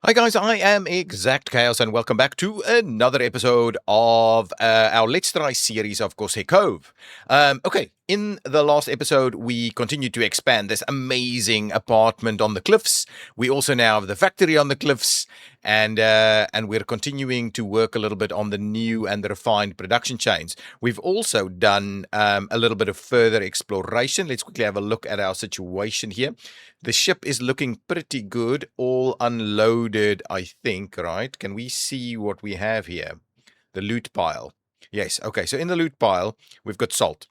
Hi guys, I am ExactChaos and welcome back to another episode of our Let's Try series of Corsair Cove. Okay, in the last episode we continued to expand this amazing apartment on the cliffs. We also now have the factory on the cliffs, and we're continuing to work a little bit on the new and the refined production chains. We've also done a little bit of further exploration. Let's quickly have a look at our situation here. The ship is looking pretty good, all unloaded, I think, right? Can we see what we have here? The loot pile. Yes, okay, so in the loot pile, we've got salt.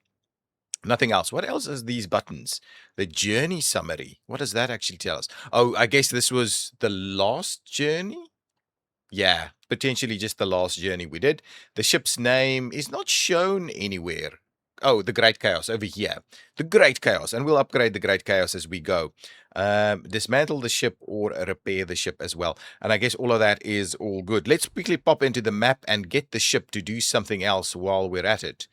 Nothing else. What else is these buttons? The journey summary. What does that actually tell us? Oh, I guess this was the last journey? Yeah, potentially just the last journey we did. The ship's name is not shown anywhere. Oh, the Great Chaos over here. The Great Chaos, and we'll upgrade the Great Chaos as we go. Dismantle the ship or repair the ship as well. And I guess all of that is all good. Let's quickly pop into the map and get the ship to do something else while we're at it.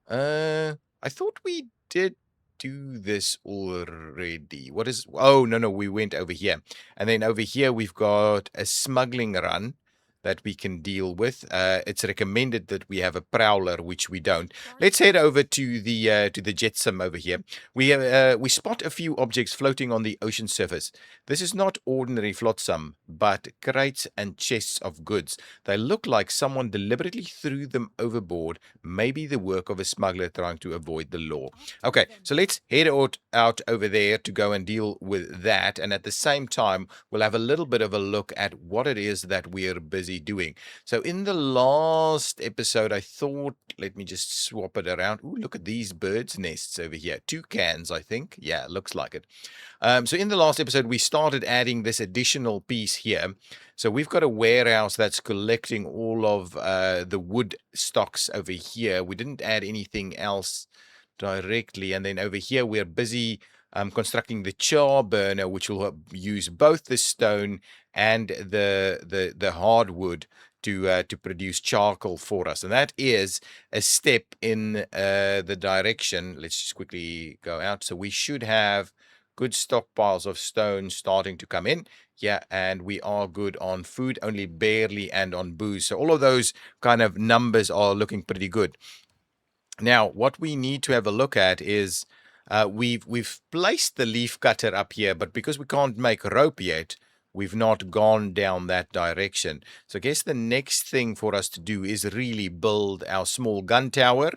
I thought we did do this already. What is... Oh, no, we went over here. And then over here we've got a smuggling run that we can deal with. It's recommended that we have a prowler, which we don't. Let's head over to the jetsam over here. We spot a few objects floating on the ocean surface. This is not ordinary flotsam, but crates and chests of goods. They look like someone deliberately threw them overboard, maybe the work of a smuggler trying to avoid the law. Okay, so let's head out over there to go and deal with that, and at the same time, we'll have a little bit of a look at what it is that we're busy doing. So in the last episode, I thought, let me just swap it around. Ooh, look at these birds' nests over here. Toucans, I think. Yeah, looks like it. So in the last episode, we started adding this additional piece here. So we've got a warehouse that's collecting all of the wood stocks over here. We didn't add anything else directly. And then over here, we're busy constructing the char burner, which will use both the stone and the hardwood to produce charcoal for us. And that is a step in the direction. Let's just quickly go out. So we should have good stockpiles of stone starting to come in. Yeah, and we are good on food, only barely, and on booze. So all of those kind of numbers are looking pretty good. Now, what we need to have a look at is we've placed the leaf cutter up here, but because we can't make rope yet, we've not gone down that direction. So I guess the next thing for us to do is really build our small gun tower.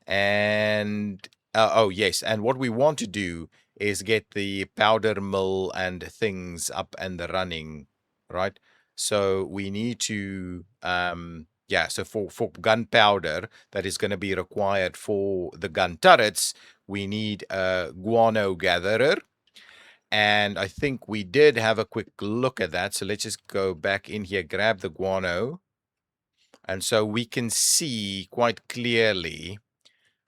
And oh yes, and what we want to do is get the powder mill and things up and running, right? So we need to yeah, so for gunpowder that is going to be required for the gun turrets, we need a guano gatherer. And I think we did have a quick look at that. So let's just go back in here, grab the guano. And so we can see quite clearly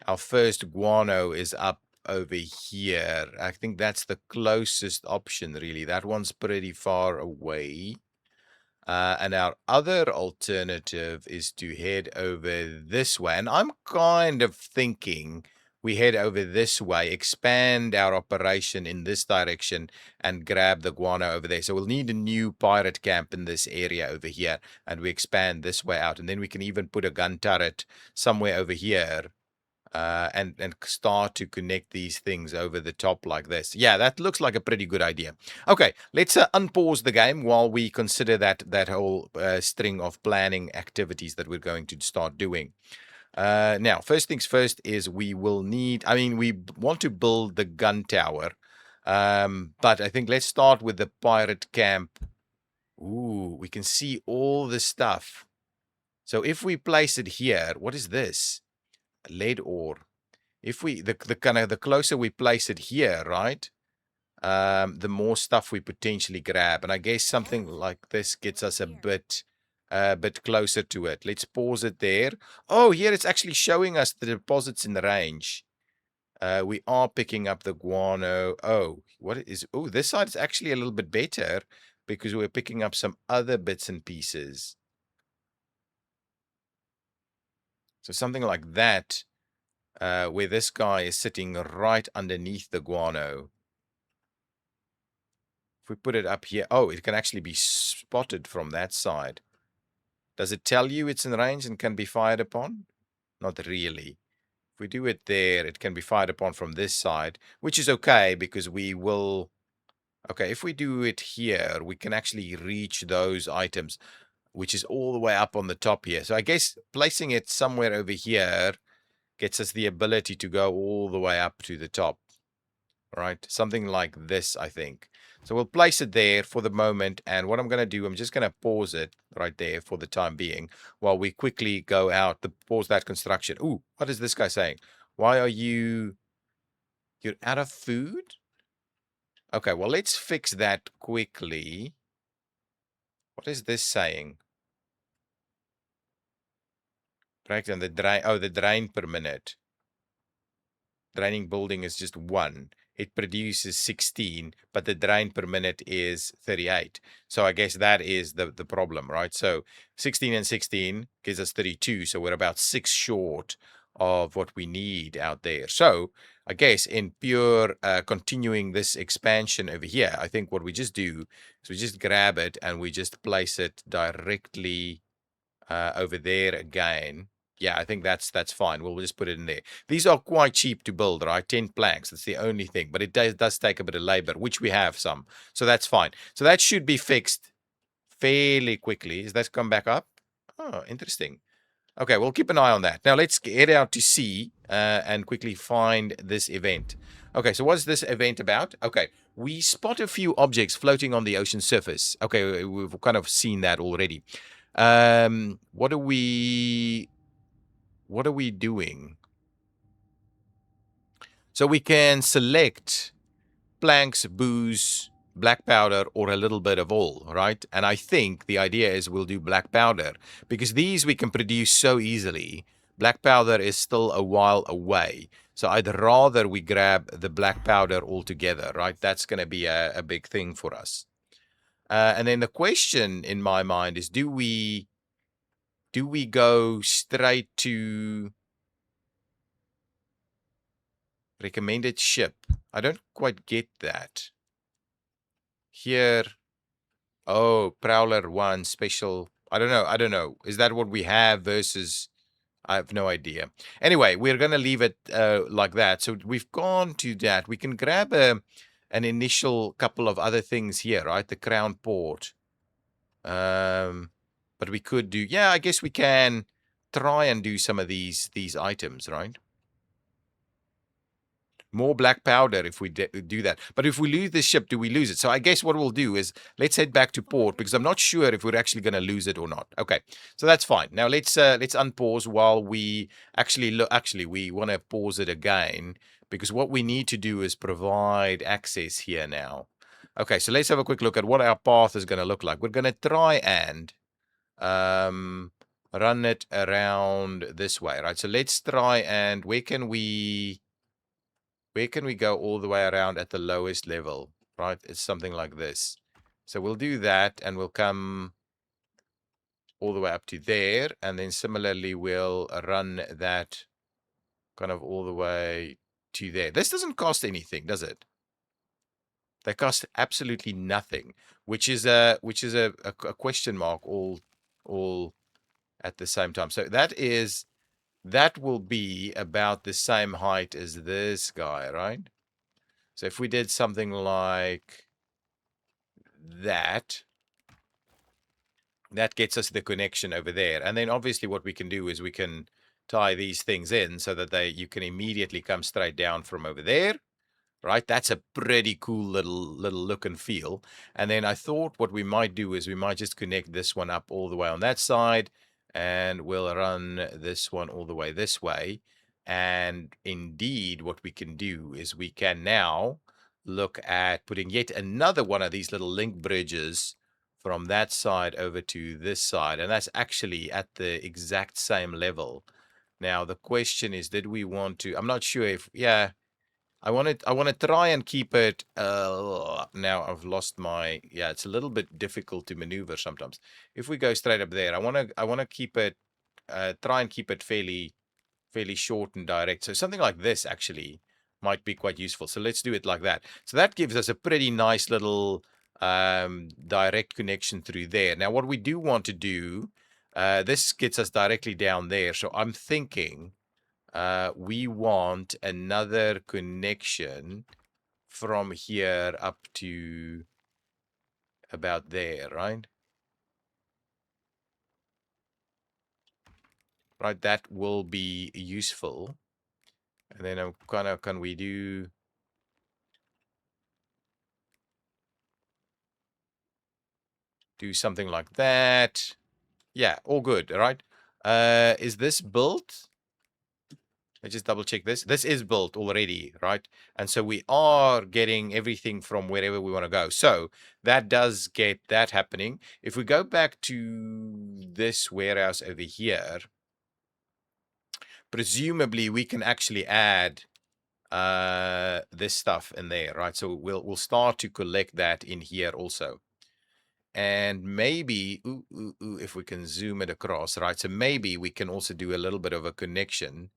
our first guano is up over here. I think that's the closest option, really. That one's pretty far away. And our other alternative is to head over this way. And I'm kind of thinking we head over this way, expand our operation in this direction, and grab the guano over there. So we'll need a new pirate camp in this area over here, and we expand this way out. And then we can even put a gun turret somewhere over here. And start to connect these things over the top like this. Yeah, that looks like a pretty good idea. Okay, let's unpause the game while we consider that whole string of planning activities that we're going to start doing. Now, first things first is we will need, we want to build the gun tower. But I think let's start with the pirate camp. Ooh, we can see all the stuff. So if we place it here, what is this? Lead ore. If we the closer we place it here, right? The more stuff we potentially grab, and I guess something like this gets us a bit closer to it. Let's pause it there. Oh, here it's actually showing us the deposits in the range. We are picking up the guano. Oh, what is? Oh, this side is actually a little bit better because we're picking up some other bits and pieces. So something like that. Where this guy is sitting right underneath the guano. If we put it up here, oh, it can actually be spotted from that side. Does it tell you it's in range and can be fired upon? Not really. If we do it there, it can be fired upon from this side, which is okay because we will... Okay, if we do it here, we can actually reach those items, which is all the way up on the top here. So I guess placing it somewhere over here gets us the ability to go all the way up to the top. Right? Something like this, I think. So we'll place it there for the moment. And what I'm going to do, I'm just going to pause it right there for the time being while we quickly go out, pause that construction. Ooh, what is this guy saying? Why are you're out of food? Okay, well, let's fix that quickly. What is this saying? Breakdown, the drain. Oh, the drain per minute. Draining building is just 1. It produces 16, but the drain per minute is 38. So I guess that is the problem, right? So 16 and 16 gives us 32. So we're about 6 short of what we need out there. So I guess in pure continuing this expansion over here, I think what we just do is we just grab it and we just place it directly over there again. Yeah, I think that's fine. We'll just put it in there. These are quite cheap to build, right? 10 planks. That's the only thing. But it does take a bit of labor, which we have some. So that's fine. So that should be fixed fairly quickly. Is that come back up? Oh, interesting. Okay, we'll keep an eye on that. Now let's head out to sea and quickly find this event. Okay, so what's this event about? Okay, we spot a few objects floating on the ocean surface. Okay, we've kind of seen that already. What are we doing? So we can select planks, booze, black powder, or a little bit of all, right? And I think the idea is we'll do black powder because these we can produce so easily. Black powder is still a while away. So I'd rather we grab the black powder altogether, right? That's going to be a big thing for us. And then the question in my mind is, do we go straight to recommended ship? I don't quite get that. Here, oh, Prowler 1 special. I don't know. Is that what we have versus... I have no idea. Anyway, we're going to leave it like that. So we've gone to that. We can grab an initial couple of other things here, right? The crown port. But we could do... Yeah, I guess we can try and do some of these items, right? More black powder if we do that. But if we lose this ship, do we lose it? So I guess what we'll do is let's head back to port because I'm not sure if we're actually going to lose it or not. Okay, so that's fine. Now let's unpause while we actually look. Actually, we want to pause it again because what we need to do is provide access here now. Okay, so let's have a quick look at what our path is going to look like. We're going to try and run it around this way, right? So let's try and where can we go all the way around at the lowest level, right? It's something like this. So we'll do that and we'll come all the way up to there. And then similarly, we'll run that kind of all the way to there. This doesn't cost anything, does it? They cost absolutely nothing, which is a question mark all at the same time. So that will be about the same height as this guy, right? So if we did something like that, that gets us the connection over there. And then obviously what we can do is we can tie these things in so that you can immediately come straight down from over there. Right, that's a pretty cool little look and feel. And then I thought what we might do is we might just connect this one up all the way on that side, and we'll run this one all the way this way. And indeed, what we can do is we can now look at putting yet another one of these little link bridges from that side over to this side, and that's actually at the exact same level. Now the question is, did we want to... I'm not sure if... Yeah, I want to try and keep it... now I've lost my... Yeah, it's a little bit difficult to maneuver sometimes. If we go straight up there, I want to keep it... try and keep it fairly short and direct. So something like this actually might be quite useful. So let's do it like that. So that gives us a pretty nice little direct connection through there. Now, what we do want to do, this gets us directly down there. So I'm thinking we want another connection from here up to about there, right? Right, that will be useful. And then I'm kind of, can we do something like that? Yeah, all good, all right? Is this built? Let's just double check this. This is built already, right? And so we are getting everything from wherever we want to go. So that does get that happening. If we go back to this warehouse over here, presumably we can actually add this stuff in there, right? So we'll start to collect that in here also. And maybe, if we can zoom it across, right? So maybe we can also do a little bit of a connection,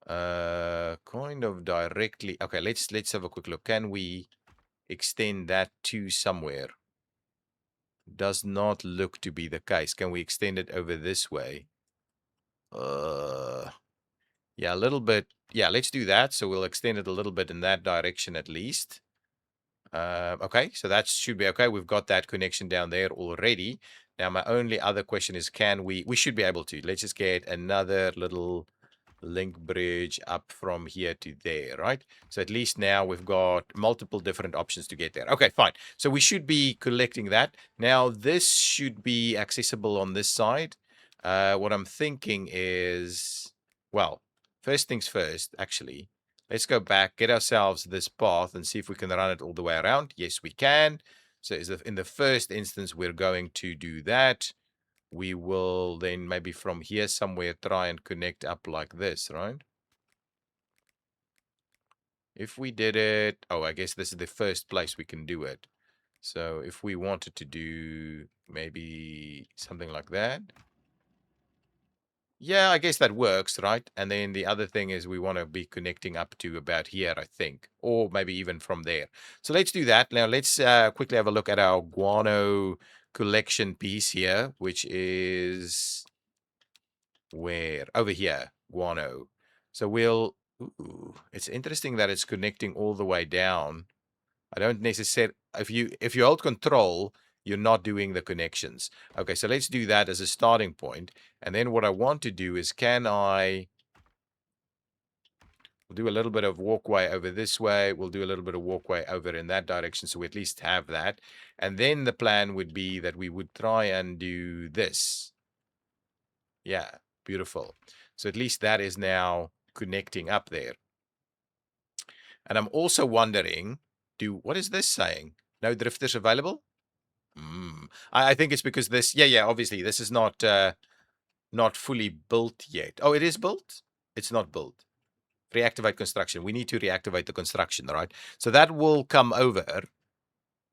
kind of directly. Okay, let's have a quick look. Can we extend that to somewhere? Does not look to be the case. Can we extend it over this way? Yeah, a little bit. Yeah, let's do that. So we'll extend it a little bit in that direction at least. Okay, so that should be okay. We've got that connection down there already. Now, my only other question is, can we should be able to. Let's just get another little link bridge up from here to there, right? So at least now we've got multiple different options to get there. Okay, fine. So we should be collecting that. Now, this should be accessible on this side. What I'm thinking is, well, first things first, actually. Let's go back, get ourselves this path and see if we can run it all the way around. Yes, we can. So in the first instance, we're going to do that. We will then maybe from here somewhere try and connect up like this, right? If we did it, oh, I guess this is the first place we can do it. So if we wanted to do maybe something like that. Yeah, I guess that works, right? And then the other thing is we want to be connecting up to about here, I think, or maybe even from there. So let's do that. Now let's quickly have a look at our guano collection piece here, which is where? Over here, guano. So we'll, it's interesting that it's connecting all the way down. I don't necessarily, if you hold control, you're not doing the connections. Okay, so let's do that as a starting point. And then what I want to do is, we'll do a little bit of walkway over this way. We'll do a little bit of walkway over in that direction. So we at least have that. And then the plan would be that we would try and do this. Yeah, beautiful. So at least that is now connecting up there. And I'm also wondering, what is this saying? No drifters available? I think it's because this, yeah, obviously this is not fully built yet. Oh, it is built? It's not built. Reactivate construction. We need to reactivate the construction, right? So that will come over.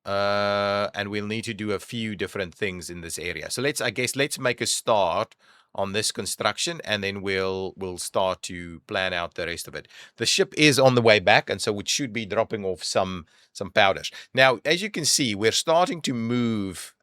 And we'll need to do a few different things in this area. So let's make a start on this construction, and then we'll start to plan out the rest of it. The ship is on the way back, and so it should be dropping off some powders. Now, as you can see, we're starting to move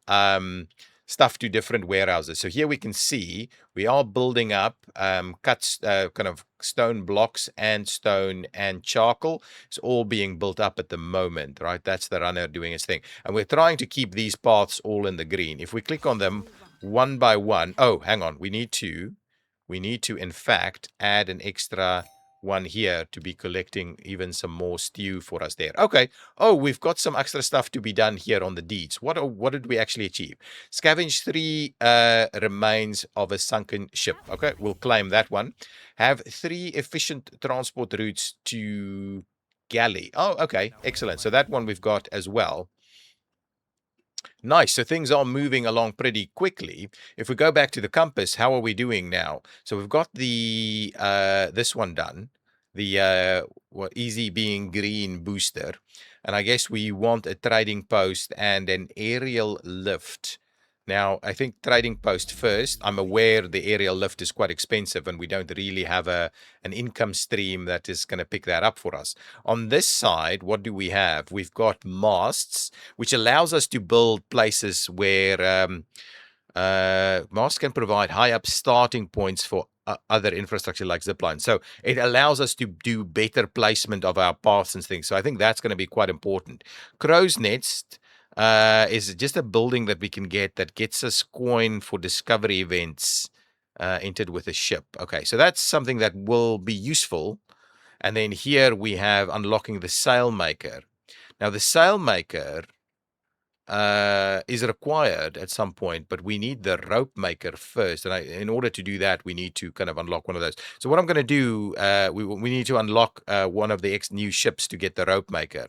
stuff to different warehouses. So here we can see we are building up kind of stone blocks and stone and charcoal. It's all being built up at the moment, right? That's the runner doing its thing. And we're trying to keep these paths all in the green. If we click on them one by one, oh, hang on, we need to in fact add an extra one here to be collecting even some more stew for us there. Okay. Oh, we've got some extra stuff to be done here on the deeds. What did we actually achieve? Scavenge 3 remains of a sunken ship. Okay, we'll claim that one. Have 3 efficient transport routes to galley. Oh, okay, excellent. So that one we've got as well. Nice. So things are moving along pretty quickly. If we go back to the compass, how are we doing now? So we've got the this one done. The easy being green booster. And I guess we want a trading post and an aerial lift Now, I think trading post first. I'm aware the aerial lift is quite expensive and we don't really have an income stream that is going to pick that up for us. On this side, what do we have? We've got masts, which allows us to build places where masts can provide high up starting points for other infrastructure like zipline. So it allows us to do better placement of our paths and things. So I think that's going to be quite important. Crow's Nest is just a building that we can get that gets us coin for discovery events entered with a ship. Okay, so that's something that will be useful. And then here we have unlocking the sailmaker. Now the sailmaker is required at some point, but we need the rope maker first. And in order to do that, we need to kind of unlock one of those. So what I'm going to do, we need to unlock one of the new ships to get the rope maker.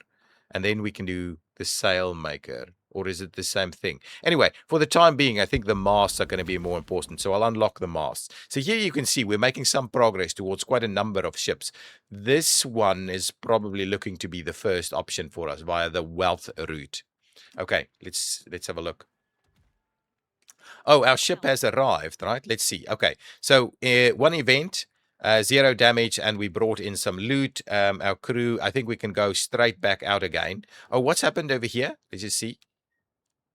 And then we can do the sail maker. Or is it the same thing? Anyway, for the time being, I think the masts are going to be more important. So I'll unlock the masts. So here you can see we're making some progress towards quite a number of ships. This one is probably looking to be the first option for us via the wealth route. Okay, let's have a look. Oh, our ship has arrived, right? Let's see. Okay, so one event, 0 damage, and we brought in some loot. Our crew, I think we can go straight back out again. Oh, what's happened over here? Let's just see.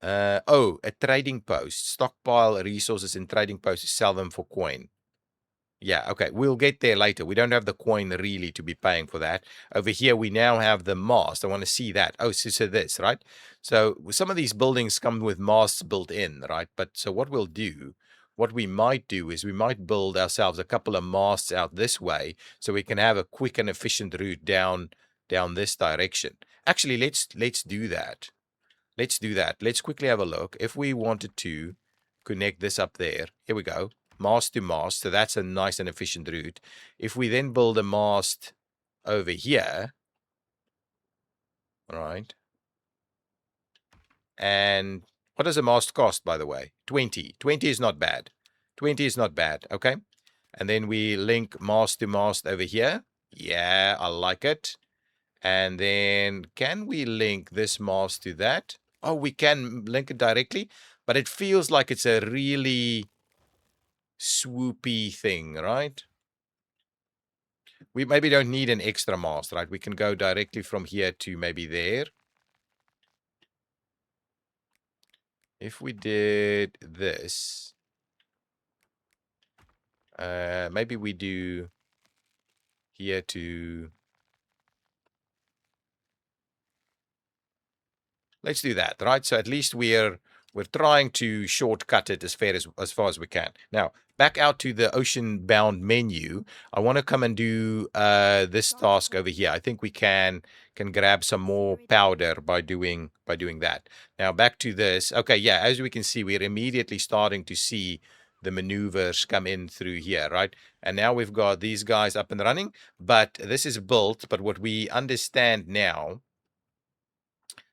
Oh, a trading post. Stockpile resources in trading post to sell them for coin. Yeah, okay. We'll get there later. We don't have the coin really to be paying for that. Over here, we now have the mast. I want to see that. Oh, so this, right? So some of these buildings come with masts built in, right? But so what we'll do, what we might do is we might build ourselves a couple of masts out this way so we can have a quick and efficient route down this direction. Actually, let's do that. Let's do that. Let's quickly have a look. If we wanted to connect this up there, here we go. Mast to mast, so that's a nice and efficient route. If we then build a mast over here, right? And what does a mast cost, by the way? 20. 20 is not bad. 20 is not bad, okay? And then we link mast to mast over here. Yeah, I like it. And then can we link this mast to that? Oh, we can link it directly, but it feels like it's a really swoopy thing, right? We maybe don't need an extra mast, right? We can go directly from here to maybe there. If we did this, maybe we do here to... Let's do that, right? So at least we're trying to shortcut it as far as we can. Now, back out to the ocean-bound menu. I want to come and do this task over here. I think we can grab some more powder by doing that. Now, back to this. Okay, yeah, as we can see, we're immediately starting to see the maneuvers come in through here, right? And now we've got these guys up and running, but this is built. But what we understand now...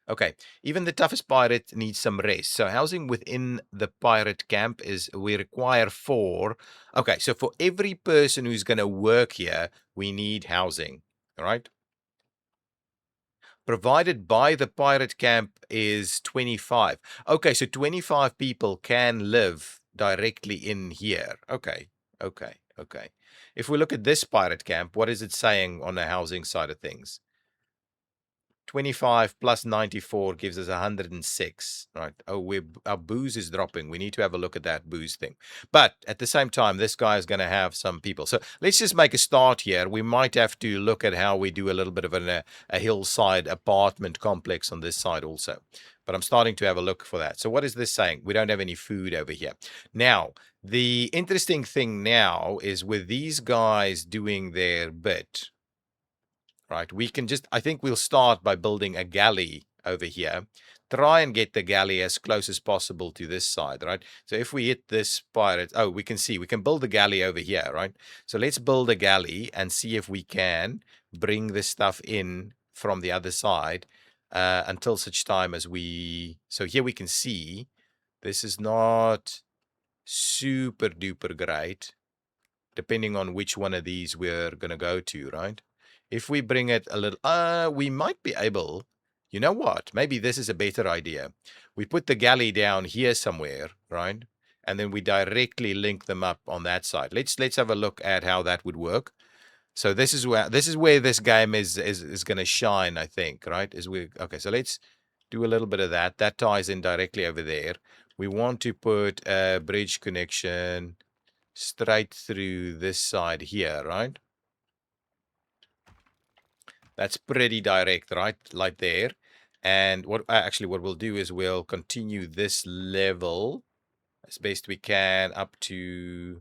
Okay, even the toughest pirate needs some rest. So housing within the pirate camp is we require 4. Okay, so for every person who's going to work here, we need housing. All right. Provided by the pirate camp is 25. Okay, so 25 people can live directly in here. Okay, okay, okay. If we look at this pirate camp, what is it saying on the housing side of things? 25 plus 94 gives us 106, right? Oh, our booze is dropping. We need to have a look at that booze thing. But at the same time, this guy is going to have some people. So let's just make a start here. We might have to look at how we do a little bit of a hillside apartment complex on this side also. But I'm starting to have a look for that. So what is this saying? We don't have any food over here. Now, the interesting thing now is with these guys doing their bit... Right, we can just, I think we'll start by building a galley over here. Try and get the galley as close as possible to this side, right? So if we hit this pirate, oh, we can see, we can build a galley over here, right? So let's build a galley and see if we can bring this stuff in from the other side until such time as we... So here we can see this is not super duper great, depending on which one of these we're going to go to, right? If we bring it a little, we might be able, You know what? Maybe this is a better idea. We put the galley down here somewhere, right? And then we directly link them up on that side. Let's have a look at how that would work. So this is where this game is going to shine, I think, right? Okay, so let's do a little bit of that. That ties in directly over there. We want to put a bridge connection straight through this side here, right? That's pretty direct, right? Like there. And what we'll do is we'll continue this level as best we can up to...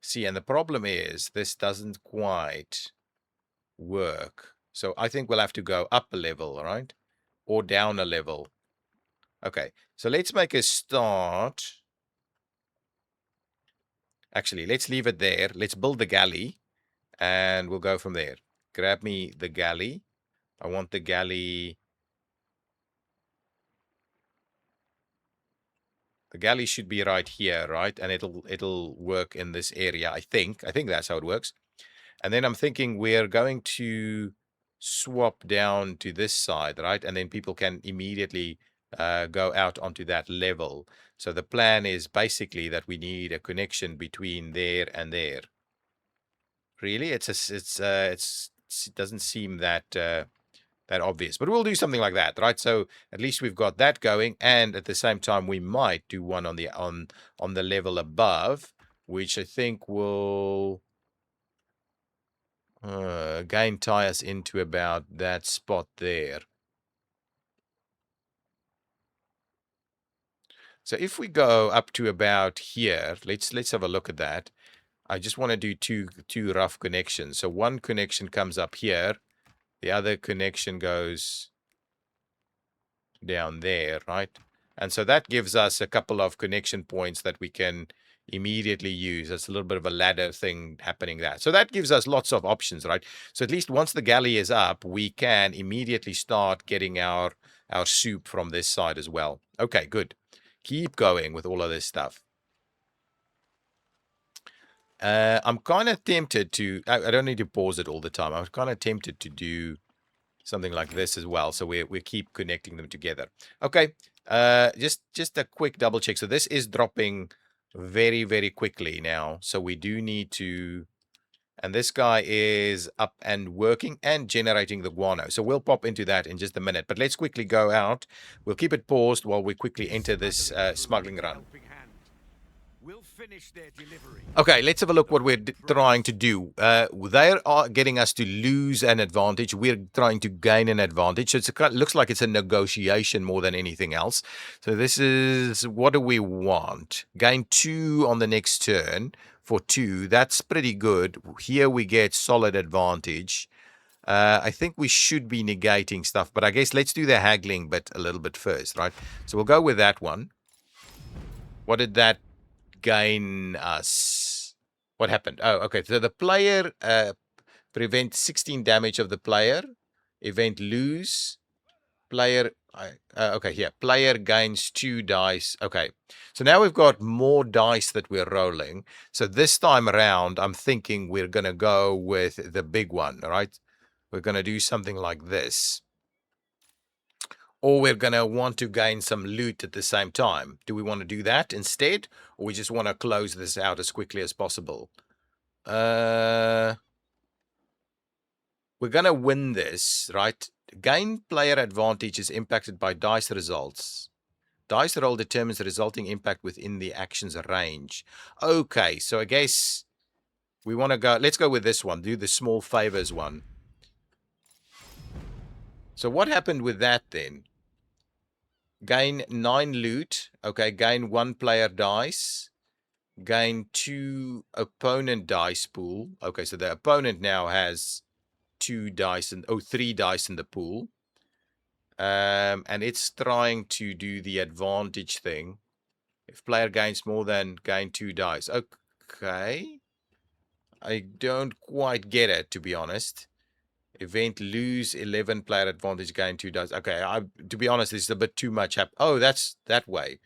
See, and the problem is this doesn't quite work. So I think we'll have to go up a level, right? Or down a level. Okay, so let's make a start. Actually, let's leave it there. Let's build the galley, and we'll go from there. Grab me the galley. I want the galley... The galley should be right here, right? And it'll work in this area, I think. I think that's how it works. And then I'm thinking we're going to swap down to this side, right? And then people can immediately go out onto that level. So the plan is basically that we need a connection between there and there. Really, it doesn't seem that that obvious, but we'll do something like that, right? So at least we've got that going, and at the same time we might do one on the level above, which I think will again tie us into about that spot there. So if we go up to about here, let's have a look at that. I just want to do two rough connections. So one connection comes up here, the other connection goes down there, right? And so that gives us a couple of connection points that we can immediately use. That's a little bit of a ladder thing happening there. So that gives us lots of options, right? So at least once the galley is up, we can immediately start getting our soup from this side as well. Okay, good. Keep going with all of this stuff. I'm kind of tempted to... I don't need to pause it all the time. I'm kind of tempted to do something like this as well. So we keep connecting them together. Okay, just a quick double check. So this is dropping very, very quickly now. So we do need to... And this guy is up and working and generating the guano. So we'll pop into that in just a minute. But let's quickly go out. We'll keep it paused while we quickly enter this smuggling run. We'll finish their delivery. Okay, let's have a look what we're trying to do. They are getting us to lose an advantage. We're trying to gain an advantage. So it looks like it's a negotiation more than anything else. So this is, what do we want? Gain 2 on the next turn for 2. That's pretty good. Here we get solid advantage. I think we should be negating stuff, but I guess let's do the haggling bit a little bit first, right? So we'll go with that one. What did that gain us? What happened? Oh, okay. So the player prevent 16 damage of the player. Event lose. Player... okay, here. Player gains 2 dice. Okay. So now we've got more dice that we're rolling. So this time around, I'm thinking we're going to go with the big one, all right? We're going to do something like this. Or we're going to want to gain some loot at the same time. Do we want to do that instead? Or we just want to close this out as quickly as possible? We're going to win this, right? Gain player advantage is impacted by dice results. Dice roll determines the resulting impact within the action's range. Okay, so I guess we want to go... Let's go with this one. Do the small favors one. So what happened with that then? Gain 9 loot. Okay, gain 1 player dice. Gain 2 opponent dice pool. Okay, so the opponent now has 2 dice and 3 dice in the pool. And it's trying to do the advantage thing. If player gains more than gain 2 dice. Okay. I don't quite get it, to be honest. Event lose 11 player advantage, gain 2 dice. Okay, to be honest, this is a bit too much. Oh, that's that way.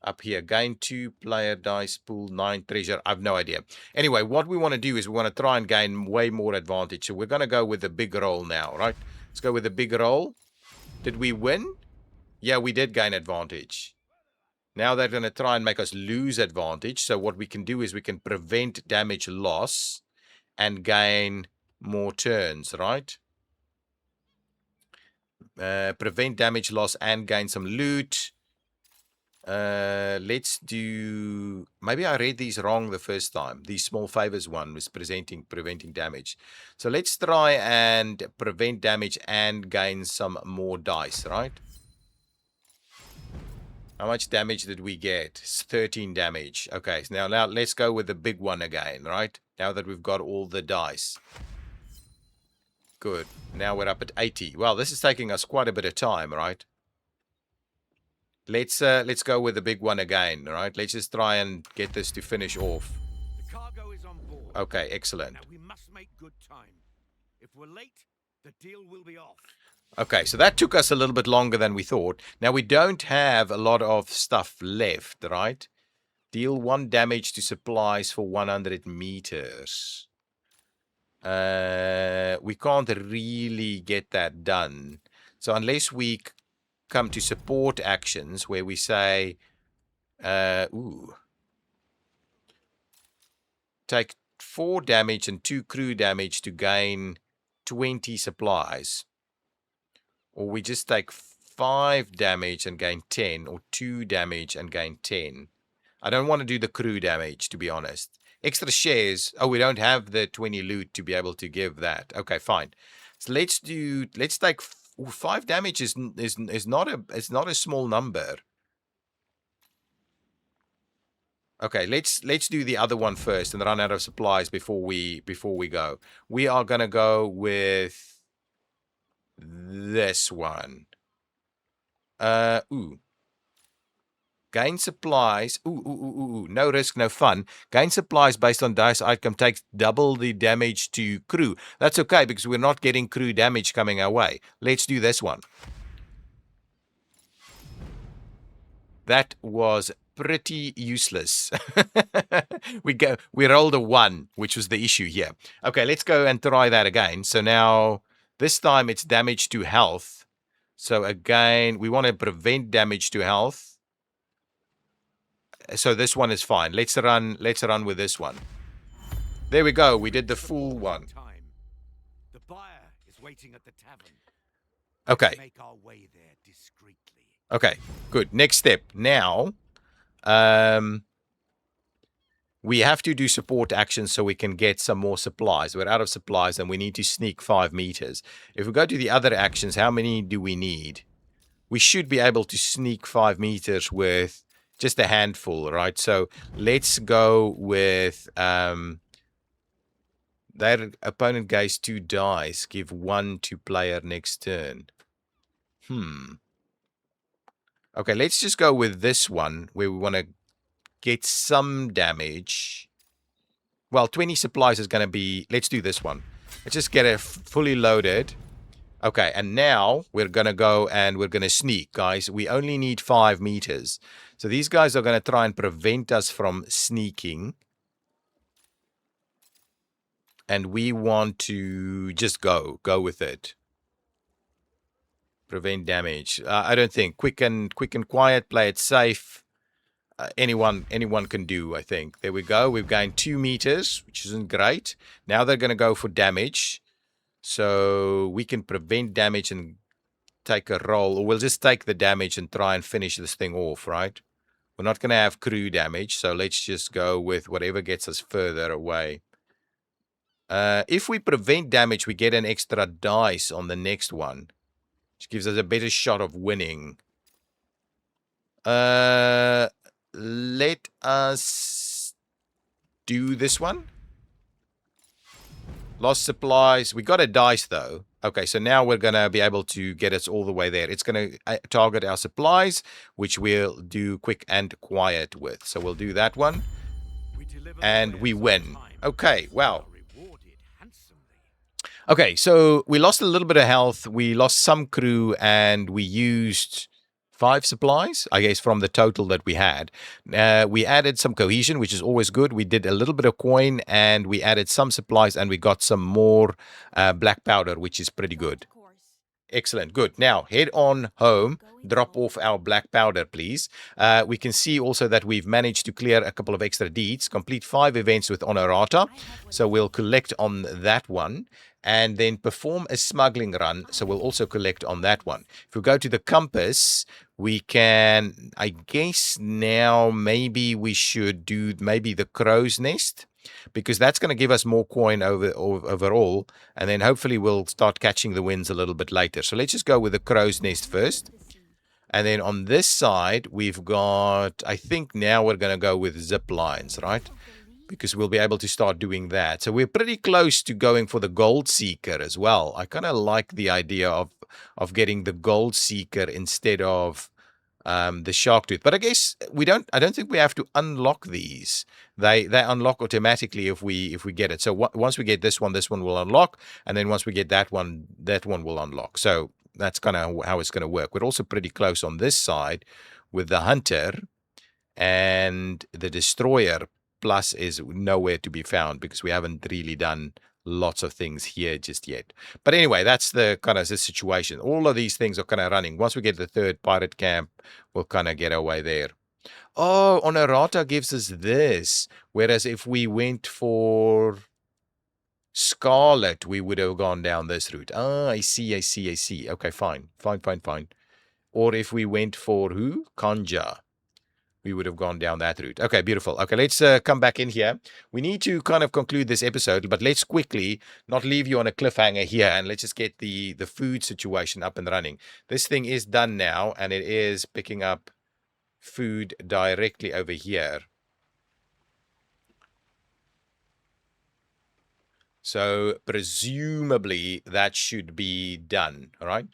Up here, gain 2 player dice pool, 9 treasure. I've no idea. Anyway, what we want to do is we want to try and gain way more advantage. So we're going to go with the big roll now, right? Let's go with the big roll. Did we win? Yeah, we did gain advantage. Now they're going to try and make us lose advantage. So what we can do is we can prevent damage loss and gain more turns, right? Prevent damage loss and gain some loot. Let's do... Maybe I read these wrong the first time. The small favors one was preventing damage. So let's try and prevent damage and gain some more dice, right? How much damage did we get? It's 13 damage. Okay, so now let's go with the big one again, right? Now that we've got all the dice. Good. Now we're up at 80. Well, this is taking us quite a bit of time, right? Let's go with the big one again, right? Let's just try and get this to finish off. The cargo is on board. Okay, excellent. Now we must make good time. If we're late, the deal will be off. Okay, so that took us a little bit longer than we thought. Now we don't have a lot of stuff left, right? Deal 1 damage to supplies for 100 meters. We can't really get that done. So unless we come to support actions where we say, take 4 damage and 2 crew damage to gain 20 supplies. Or we just take 5 damage and gain 10, or 2 damage and gain 10. I don't want to do the crew damage, to be honest. Extra shares. Oh, we don't have the 20 loot to be able to give that. Okay, fine. So let's take 5 damage is not a small number. Okay, let's do the other one first and run out of supplies before we go. We are gonna go with this one. Gain supplies. No risk, no fun. Gain supplies based on dice outcome takes double the damage to crew. That's okay because we're not getting crew damage coming our way. Let's do this one. That was pretty useless. We rolled a 1, which was the issue here. Okay, let's go and try that again. So now this time it's damage to health. So again, we want to prevent damage to health. So this one is fine. Let's run with this one. There we go. We did the full one. The buyer is waiting at the tavern. Okay. Make our way there discreetly. Okay, good. Next step. Now, we have to do support actions so we can get some more supplies. We're out of supplies and we need to sneak 5 meters. If we go to the other actions, how many do we need? We should be able to sneak 5 meters with just a handful, right? So let's go with their opponent gains 2 dice. Give 1 to player next turn. Okay, let's just go with this one where we want to get some damage. Well, 20 supplies is going to be... Let's do this one. Let's just get it fully loaded. Okay, and now we're going to go and we're going to sneak, guys. We only need 5 meters. So these guys are going to try and prevent us from sneaking. And we want to just go with it. Prevent damage. I don't think. Quick and quiet, play it safe. Anyone can do, I think. There we go. We've gained 2 meters, which isn't great. Now they're going to go for damage. So we can prevent damage and take a roll. Or we'll just take the damage and try and finish this thing off, right? We're not going to have crew damage. So let's just go with whatever gets us further away. If we prevent damage, we get an extra dice on the next one. Which gives us a better shot of winning. Let us do this one. Lost supplies. We got a dice though. Okay, so now we're going to be able to get us all the way there. It's going to target our supplies, which we'll do quick and quiet with. So we'll do that one. And we win. Okay, wow. Okay, so we lost a little bit of health. We lost some crew and we used 5 supplies, I guess, from the total that we had. We added some cohesion, which is always good. We did a little bit of coin and we added some supplies and we got some more black powder, which is pretty good. Excellent. Good. Now, head on home. Drop off our black powder, please. We can see also that we've managed to clear a couple of extra deeds. Complete 5 events with Honorata. So we'll collect on that one. And then perform a smuggling run. So we'll also collect on that one. If we go to the compass, we can, I guess now maybe we should do maybe the crow's nest, because that's going to give us more coin overall, and then hopefully we'll start catching the winds a little bit later. So let's just go with the crow's nest first. And then on this side, we've got, I think now we're going to go with zip lines, right? Because we'll be able to start doing that. So we're pretty close to going for the gold seeker as well. I kind of like the idea of getting the gold seeker instead of the shark tooth. But I guess I don't think we have to unlock these. They unlock automatically if we get it. So once we get this one will unlock, and then once we get that one will unlock. So that's kind of how it's going to work. We're also pretty close on this side with the hunter, and the destroyer plus is nowhere to be found because we haven't really done lots of things here just yet. But anyway, that's the kind of the situation. All of these things are kind of running. Once we get the third pirate camp, we'll kind of get our way there. Oh, Honorata gives us this. Whereas if we went for Scarlet, we would have gone down this route. Ah, I see. Okay, fine. Or if we went for who? Conja, we would have gone down that route. Okay, beautiful. Okay, let's come back in here. We need to kind of conclude this episode, but let's quickly not leave you on a cliffhanger here, and let's just get the food situation up and running. This thing is done now, and it is picking up food directly over here. So presumably that should be done, all right?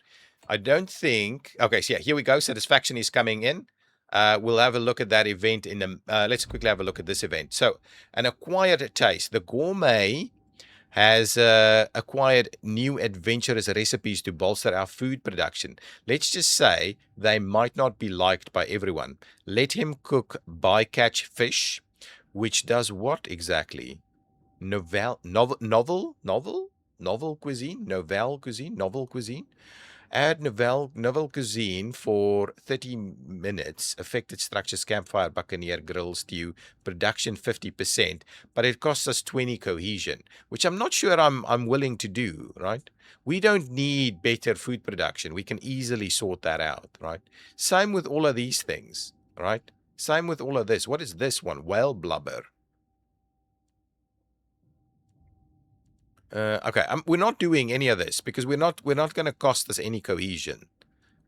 I don't think... Okay, so yeah, here we go. Satisfaction is coming in. We'll have a look at that event in the... let's quickly have a look at this event. So, an acquired taste. The gourmet has acquired new adventurous recipes to bolster our food production. Let's just say they might not be liked by everyone. Let him cook bycatch fish, which does what exactly? Novel cuisine. Add novel cuisine for 30 minutes. Affected structures, campfire, buccaneer, grill, stew. Production 50%, but it costs us 20 cohesion, which I'm not sure I'm willing to do, right? We don't need better food production. We can easily sort that out, right? Same with all of these things, right? Same with all of this. What is this one? Whale blubber. Okay, we're not doing any of this because we're not going to cost us any cohesion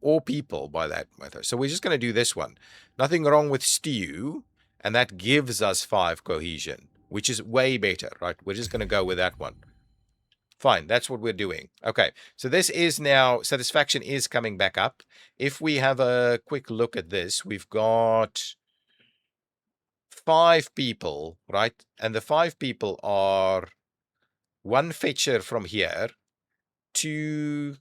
or people by that method. So we're just going to do this one. Nothing wrong with stew, and that gives us 5 cohesion, which is way better, right? We're just going to go with that one. Fine, that's what we're doing. Okay, so this is now, satisfaction is coming back up. If we have a quick look at this, we've got 5 people, right? And the 5 people are 1 fetcher from here, 2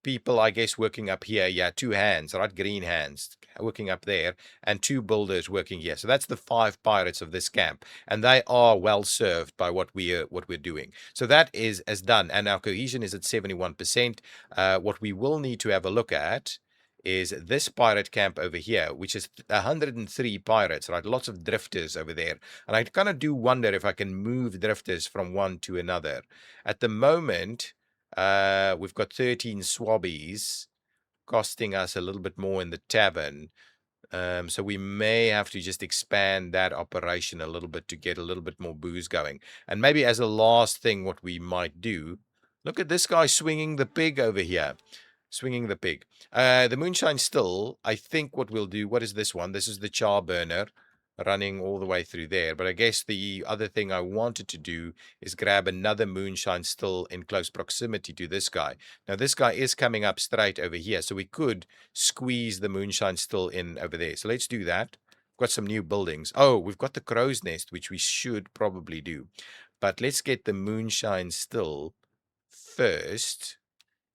people, I guess, working up here. Yeah, 2 hands, right? Green hands working up there, and 2 builders working here. So that's the 5 pirates of this camp, and they are well served by what we're doing. So that is as done, and our cohesion is at 71%. What we will need to have a look at is this pirate camp over here, which is 103 pirates, right? Lots of drifters over there. And I kind of do wonder if I can move drifters from one to another. At the moment, we've got 13 swabbies costing us a little bit more in the tavern. So we may have to just expand that operation a little bit to get a little bit more booze going. And maybe as a last thing, what we might do, look at this guy swinging the pig over here. Swinging the pig. The moonshine still, I think what we'll do, what is this one? This is the char burner running all the way through there. But I guess the other thing I wanted to do is grab another moonshine still in close proximity to this guy. Now, this guy is coming up straight over here, so we could squeeze the moonshine still in over there. So let's do that. We've got some new buildings. Oh, we've got the crow's nest, which we should probably do. But let's get the moonshine still first.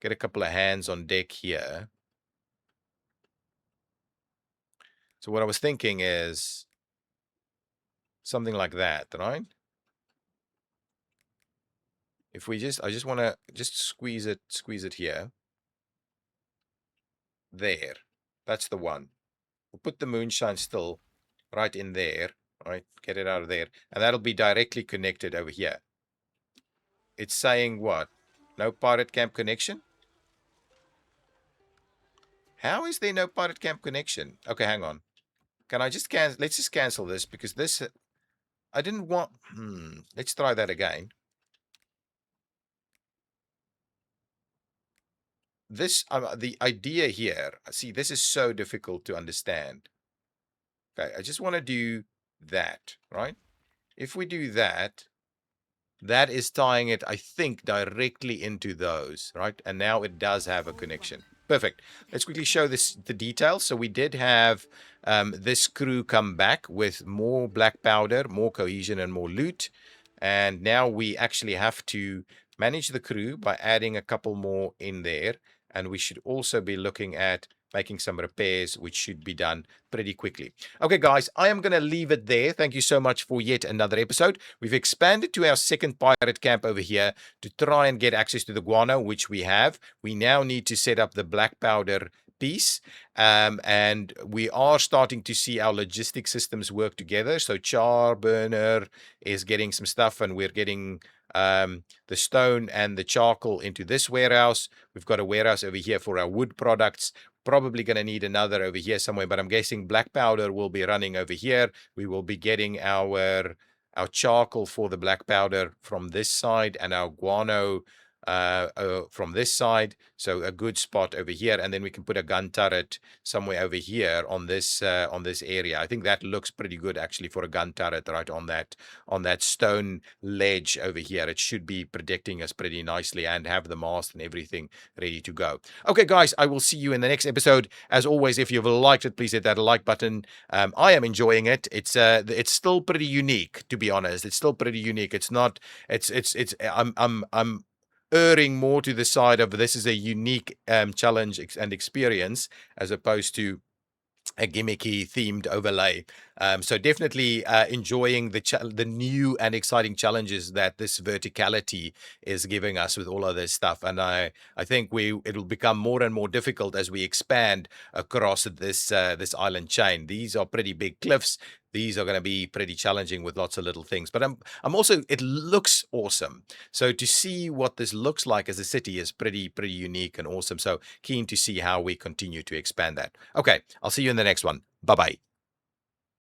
Get a couple of hands on deck here. So what I was thinking is something like that, right? If we I just want to just squeeze it here. there. That's the one. We'll put the moonshine still right in there. Right, get it out of there. And that'll be directly connected over here. It's saying what? No pirate camp connection? How is there no pirate camp connection? Okay, hang on. Can I just cancel? Let's just cancel this because this... I didn't want... Let's try that again. This, the idea here, see, this is so difficult to understand. Okay, I just want to do that, right? If we do that, that is tying it, I think, directly into those, right? And now it does have a connection. Perfect. Let's quickly show this the details. So we did have this crew come back with more black powder, more cohesion, and more loot. And now we actually have to manage the crew by adding a couple more in there. And we should also be looking at making some repairs, which should be done pretty quickly. Okay, guys, I am going to leave it there. Thank you so much for yet another episode. We've expanded to our second pirate camp over here to try and get access to the guano, which we have. We now need to set up the black powder piece, and we are starting to see our logistic systems work together. So char burner is getting some stuff, and we're getting the stone and the charcoal into this warehouse. We've got a warehouse over here for our wood products. Probably going to need another over here somewhere, but I'm guessing black powder will be running over here. We will be getting our charcoal for the black powder from this side, and our guano from this side. So a good spot over here, and then we can put a gun turret somewhere over here on this area. I think that looks pretty good actually for a gun turret right on that stone ledge over here. It should be protecting us pretty nicely and have the mast and everything ready to go. Okay, guys, I will see you in the next episode. As always, if you've liked it, please hit that like button. I am enjoying it. It's still pretty unique, to be honest. It's still pretty unique. It's not. I'm erring more to the side of this is a unique challenge and experience as opposed to a gimmicky themed overlay. So definitely enjoying the new and exciting challenges that this verticality is giving us with all of this stuff. And I think it'll become more and more difficult as we expand across this island chain. These are pretty big cliffs. These are going to be pretty challenging with lots of little things. But I'm also, it looks awesome. So to see what this looks like as a city is pretty unique and awesome. So keen to see how we continue to expand that. Okay, I'll see you in the next one. Bye-bye.